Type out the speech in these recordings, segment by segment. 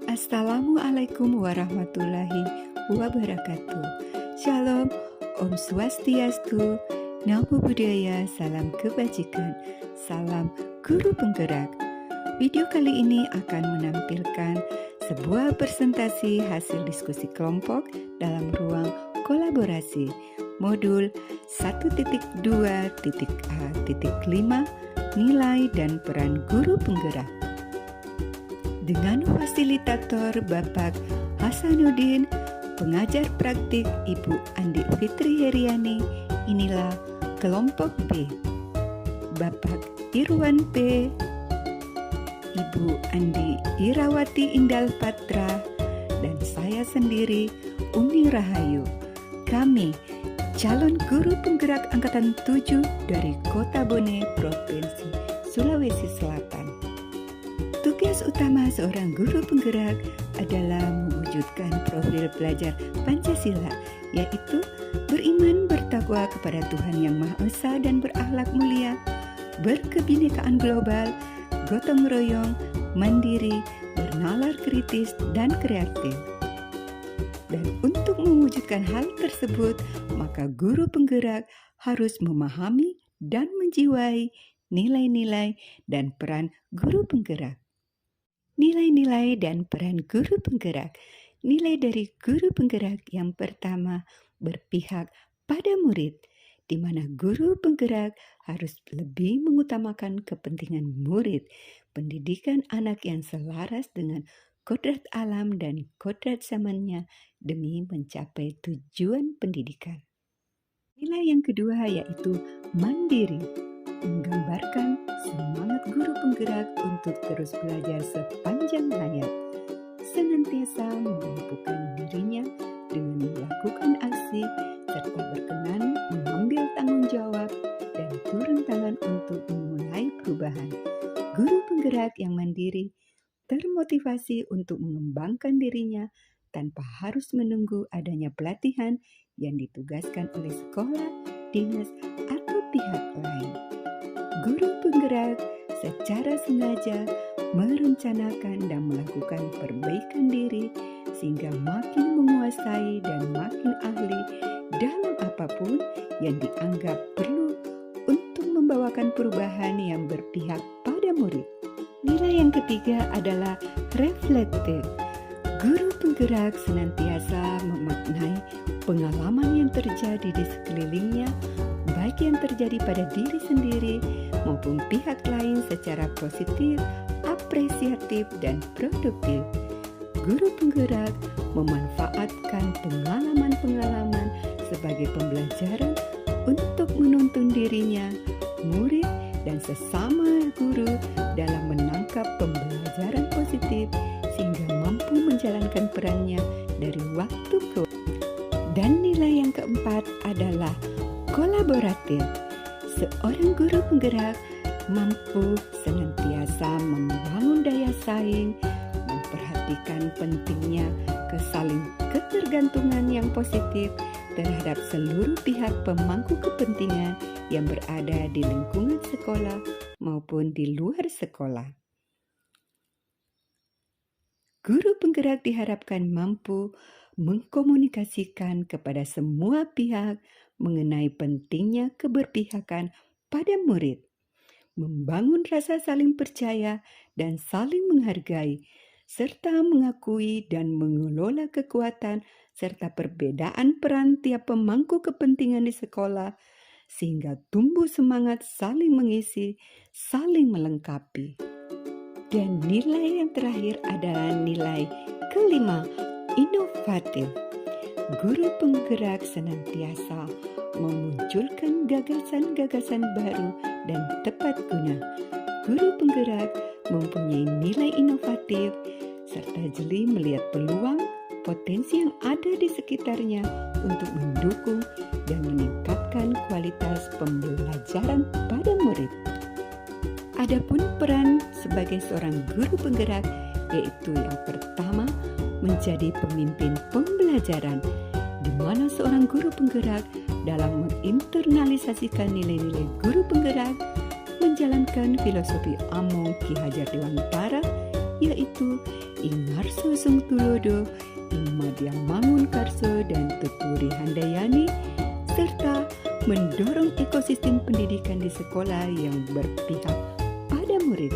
Assalamualaikum warahmatullahi wabarakatuh. Shalom, Om Swastiastu, Namo Buddhaya, salam kebajikan, salam guru penggerak. Video kali ini akan menampilkan sebuah presentasi hasil diskusi kelompok dalam ruang kolaborasi modul 1.2.A.5 Nilai dan Peran Guru Penggerak. Dengan fasilitator Bapak Hasanuddin, pengajar praktik Ibu Andi Fitri Heriani, inilah kelompok B. Bapak Irwan P, Ibu Andi Irawati Indal Patra, dan saya sendiri Umi Rahayu. Kami calon guru penggerak angkatan 7 dari Kota Bone, Provinsi Sulawesi Selatan. Tugas utama seorang guru penggerak adalah mewujudkan profil pelajar Pancasila, yaitu beriman bertakwa kepada Tuhan Yang Maha Esa dan berakhlak mulia, berkebinekaan global, gotong royong, mandiri, bernalar kritis, dan kreatif. Dan untuk mewujudkan hal tersebut, maka guru penggerak harus memahami dan menjiwai nilai-nilai dan peran guru penggerak. Nilai-nilai dan peran guru penggerak. Nilai dari guru penggerak yang pertama, berpihak pada murid, di mana guru penggerak harus lebih mengutamakan kepentingan murid, pendidikan anak yang selaras dengan kodrat alam dan kodrat zamannya demi mencapai tujuan pendidikan. Nilai yang kedua yaitu mandiri, menggambarkan semangat guru penggerak untuk terus belajar sepanjang hayat, senantiasa memampukan dirinya dengan melakukan aksi serta berkenan mengambil tanggung jawab dan turun tangan untuk memulai perubahan. Guru penggerak yang mandiri termotivasi untuk mengembangkan dirinya tanpa harus menunggu adanya pelatihan yang ditugaskan oleh sekolah, dinas, atau pihak lain. Guru penggerak secara sengaja merencanakan dan melakukan perbaikan diri sehingga makin menguasai dan makin ahli dalam apapun yang dianggap perlu untuk membawakan perubahan yang berpihak pada murid. Nilai yang ketiga adalah reflektif. Guru penggerak senantiasa memaknai pengalaman yang terjadi di sekelilingnya, baik yang terjadi pada diri sendiri maupun pihak lain secara positif, apresiatif, dan produktif. Guru penggerak memanfaatkan pengalaman-pengalaman sebagai pembelajaran untuk menuntun dirinya, murid, dan sesama guru dalam menangkap pembelajaran positif sehingga mampu menjalankan perannya dari waktu ke waktu. Dan nilai yang keempat adalah kolaboratif. Seorang guru penggerak mampu senantiasa membangun daya saing, memperhatikan pentingnya kesaling ketergantungan yang positif terhadap seluruh pihak pemangku kepentingan yang berada di lingkungan sekolah maupun di luar sekolah. Guru penggerak diharapkan mampu mengkomunikasikan kepada semua pihak mengenai pentingnya keberpihakan pada murid, membangun rasa saling percaya dan saling menghargai, serta mengakui dan mengelola kekuatan serta perbedaan peran tiap pemangku kepentingan di sekolah, sehingga tumbuh semangat saling mengisi, saling melengkapi. Dan nilai yang terakhir adalah nilai kelima, inovatif. Guru penggerak senantiasa memunculkan gagasan-gagasan baru dan tepat guna. Guru penggerak mempunyai nilai inovatif serta jeli melihat peluang, potensi yang ada di sekitarnya untuk mendukung dan meningkatkan kualitas pembelajaran pada murid. Adapun peran sebagai seorang guru penggerak yaitu yang pertama, menjadi pemimpin pembelajaran, di mana seorang guru penggerak dalam menginternalisasikan nilai-nilai guru penggerak menjalankan filosofi Among Ki Hajar Dewantara, yaitu Ingarso Sungtulodo, Madya Mangunkarso, dan Tuturi Handayani, serta mendorong ekosistem pendidikan di sekolah yang berpihak pada murid.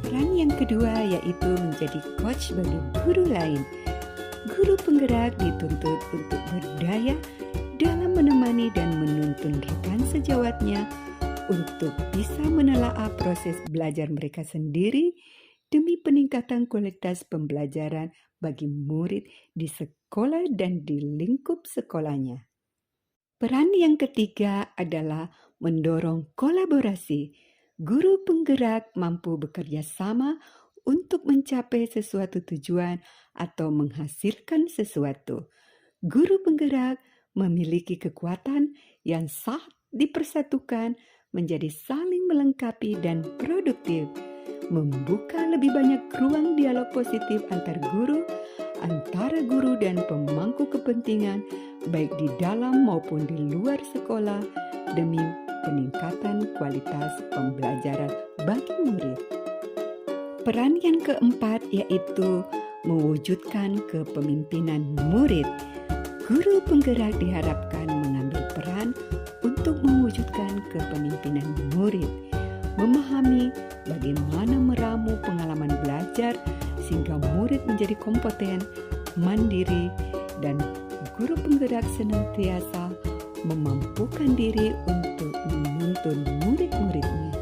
Peran yang kedua yaitu menjadi coach bagi guru lain. Guru penggerak dituntut untuk berdaya dalam menemani dan menuntun rekan sejawatnya untuk bisa menelaah proses belajar mereka sendiri demi peningkatan kualitas pembelajaran bagi murid di sekolah dan di lingkup sekolahnya. Peran yang ketiga adalah mendorong kolaborasi. Guru penggerak mampu bekerja sama untuk mencapai sesuatu tujuan atau menghasilkan sesuatu. Guru penggerak memiliki kekuatan yang sah dipersatukan menjadi saling melengkapi dan produktif, membuka lebih banyak ruang dialog positif antar guru, antara guru dan pemangku kepentingan, baik di dalam maupun di luar sekolah, demi peningkatan kualitas pembelajaran bagi murid. Peran yang keempat yaitu mewujudkan kepemimpinan murid. Guru penggerak diharapkan mengambil peran untuk mewujudkan kepemimpinan murid, memahami bagaimana meramu pengalaman belajar sehingga murid menjadi kompeten, mandiri, dan guru penggerak senantiasa memampukan diri untuk menuntun murid-muridnya.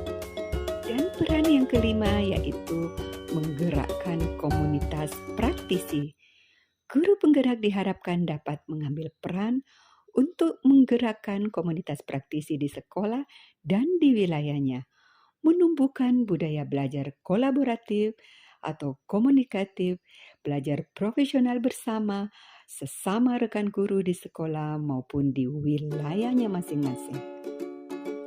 Dan peran yang kelima yaitu menggerakkan komunitas praktisi. Guru penggerak diharapkan dapat mengambil peran untuk menggerakkan komunitas praktisi di sekolah dan di wilayahnya, menumbuhkan budaya belajar kolaboratif atau komunikatif, belajar profesional bersama sesama rekan guru di sekolah maupun di wilayahnya masing-masing.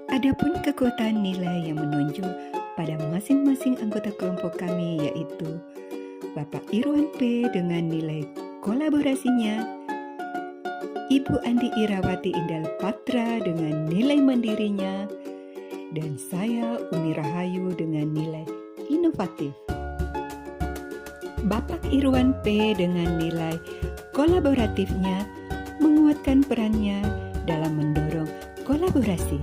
Adapun kekuatan nilai yang menonjol pada masing-masing anggota kelompok kami yaitu Bapak Irwan P. dengan nilai kolaborasinya, Ibu Andi Irawati Indal Patra dengan nilai mandirinya, dan saya Umi Rahayu dengan nilai inovatif. Bapak Irwan P. dengan nilai kolaboratifnya menguatkan perannya dalam mendorong kolaborasi.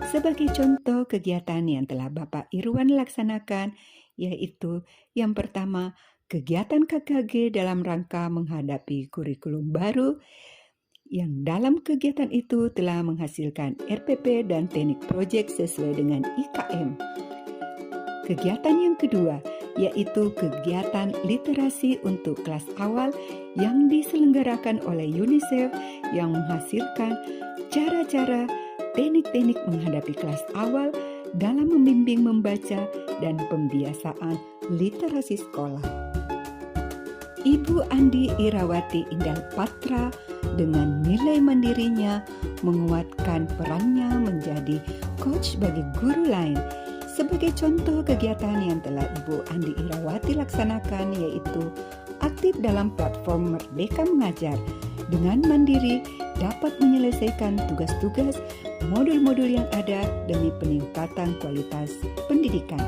Sebagai contoh kegiatan yang telah Bapak Irwan laksanakan, yaitu yang pertama, kegiatan KKG dalam rangka menghadapi kurikulum baru, yang dalam kegiatan itu telah menghasilkan RPP dan teknik proyek sesuai dengan IKM. Kegiatan yang kedua, yaitu kegiatan literasi untuk kelas awal yang diselenggarakan oleh UNICEF yang menghasilkan cara-cara teknik-teknik menghadapi kelas awal dalam membimbing membaca dan pembiasaan literasi sekolah. Ibu Andi Irawati Indal Patra dengan nilai mandirinya menguatkan perannya menjadi coach bagi guru lain. Sebagai contoh kegiatan yang telah Ibu Andi Irawati laksanakan yaitu aktif dalam platform Merdeka Mengajar. Dengan mandiri dapat menyelesaikan tugas-tugas modul-modul yang ada demi peningkatan kualitas pendidikan.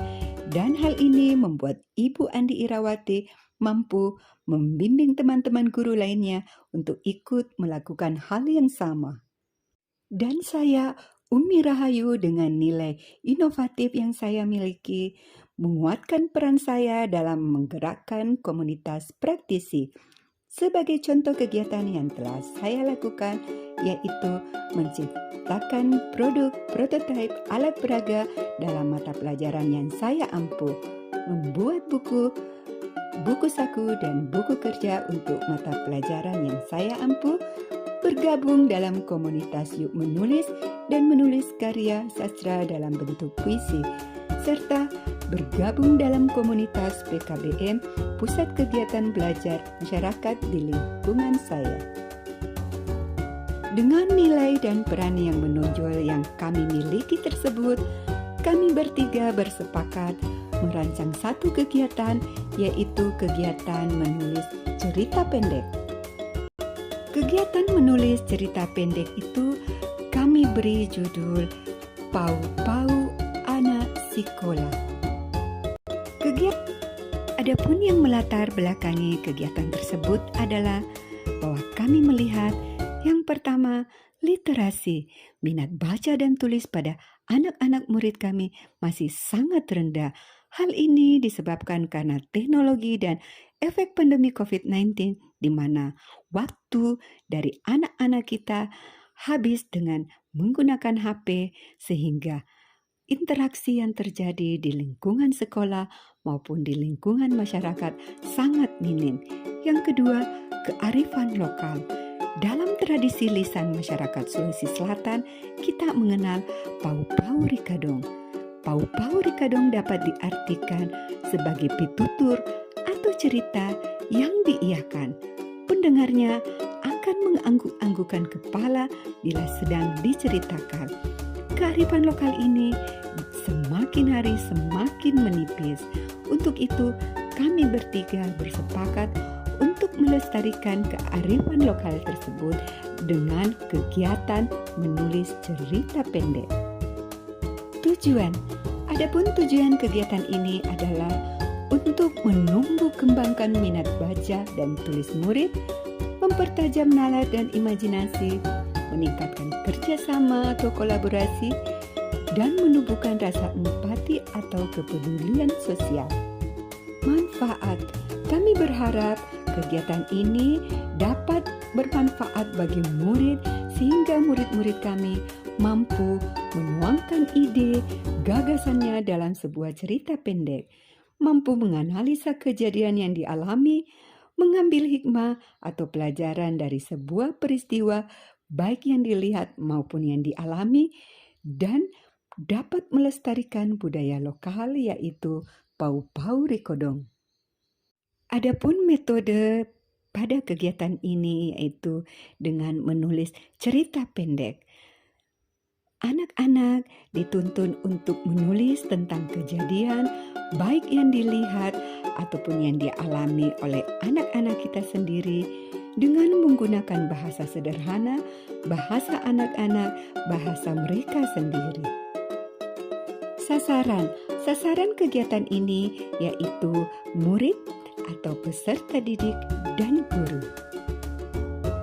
Dan hal ini membuat Ibu Andi Irawati mampu membimbing teman-teman guru lainnya untuk ikut melakukan hal yang sama. Dan saya, Umi Rahayu, dengan nilai inovatif yang saya miliki, menguatkan peran saya dalam menggerakkan komunitas praktisi. Sebagai contoh kegiatan yang telah saya lakukan, yaitu menciptakan produk prototipe alat peraga dalam mata pelajaran yang saya ampuh, membuat buku saku dan buku kerja untuk mata pelajaran yang saya ampuh, bergabung dalam komunitas Yuk Menulis dan menulis karya sastra dalam bentuk puisi, serta bergabung dalam komunitas PKBM, Pusat Kegiatan Belajar Masyarakat di lingkungan saya. Dengan nilai dan peran yang menonjol yang kami miliki tersebut, kami bertiga bersepakat merancang satu kegiatan, yaitu kegiatan menulis cerita pendek. Kegiatan menulis cerita pendek itu kami beri judul Pau Pau Anak Sekolah. Adapun yang melatar belakangi kegiatan tersebut adalah bahwa kami melihat yang pertama, literasi, minat baca dan tulis pada anak-anak murid kami masih sangat rendah. Hal ini disebabkan karena teknologi dan efek pandemi COVID-19 di mana waktu dari anak-anak kita habis dengan menggunakan HP sehingga interaksi yang terjadi di lingkungan sekolah maupun di lingkungan masyarakat sangat minim. Yang kedua, kearifan lokal. Dalam tradisi lisan masyarakat Sulawesi Selatan, kita mengenal Pau-Pau Rikadong. Pau-Pau Rikadong dapat diartikan sebagai pitutur atau cerita yang diiyakan. Pendengarnya akan mengangguk-anggukkan kepala bila sedang diceritakan. Kearifan lokal ini semakin hari semakin menipis. Untuk itu, kami bertiga bersepakat untuk melestarikan kearifan lokal tersebut dengan kegiatan menulis cerita pendek. Tujuan. Adapun tujuan kegiatan ini adalah untuk menumbuh kembangkan minat baca dan tulis murid, mempertajam nalar dan imajinasi, meningkatkan kerjasama atau kolaborasi, dan menumbuhkan rasa empati atau kepedulian sosial. Manfaat. Kami berharap kegiatan ini dapat bermanfaat bagi murid sehingga murid-murid kami mampu menuangkan ide gagasannya dalam sebuah cerita pendek, mampu menganalisa kejadian yang dialami, mengambil hikmah atau pelajaran dari sebuah peristiwa baik yang dilihat maupun yang dialami, dan dapat melestarikan budaya lokal yaitu Pau-Pau Rikadong. Adapun metode pada kegiatan ini yaitu dengan menulis cerita pendek. Anak-anak dituntun untuk menulis tentang kejadian baik yang dilihat ataupun yang dialami oleh anak-anak kita sendiri dengan menggunakan bahasa sederhana, bahasa anak-anak, bahasa mereka sendiri. Sasaran kegiatan ini yaitu murid atau peserta didik dan guru.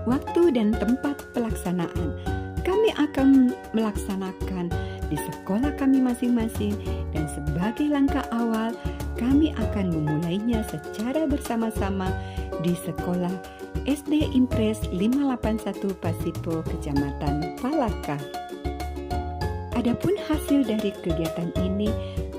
Waktu dan tempat pelaksanaan. Kami akan melaksanakan di sekolah kami masing-masing dan sebagai langkah awal kami akan memulainya secara bersama-sama di sekolah SD Impres 581 Pasipo, Kecamatan Palaka. Adapun hasil dari kegiatan ini,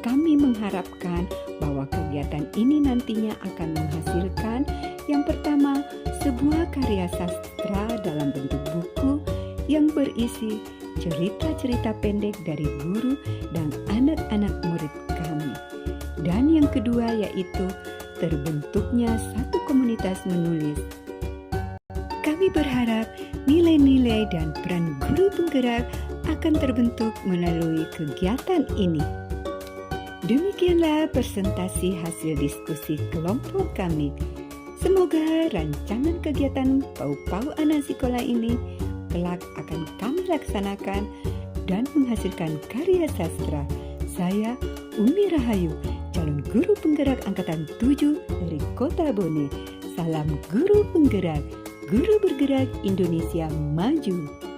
kami mengharapkan bahwa kegiatan ini nantinya akan menghasilkan yang pertama, sebuah karya sastra dalam bentuk buku yang berisi cerita-cerita pendek dari guru dan anak-anak murid kami. Dan yang kedua yaitu terbentuknya satu komunitas menulis. Kami berharap nilai-nilai dan peran guru penggerak akan terbentuk melalui kegiatan ini. Demikianlah presentasi hasil diskusi kelompok kami. Semoga rancangan kegiatan Pau-Pau Anak Sekolah ini kelak akan kami laksanakan dan menghasilkan karya sastra. Saya Umi Rahayu, calon guru penggerak angkatan 7 dari Kota Bone. Salam guru penggerak, guru bergerak Indonesia maju.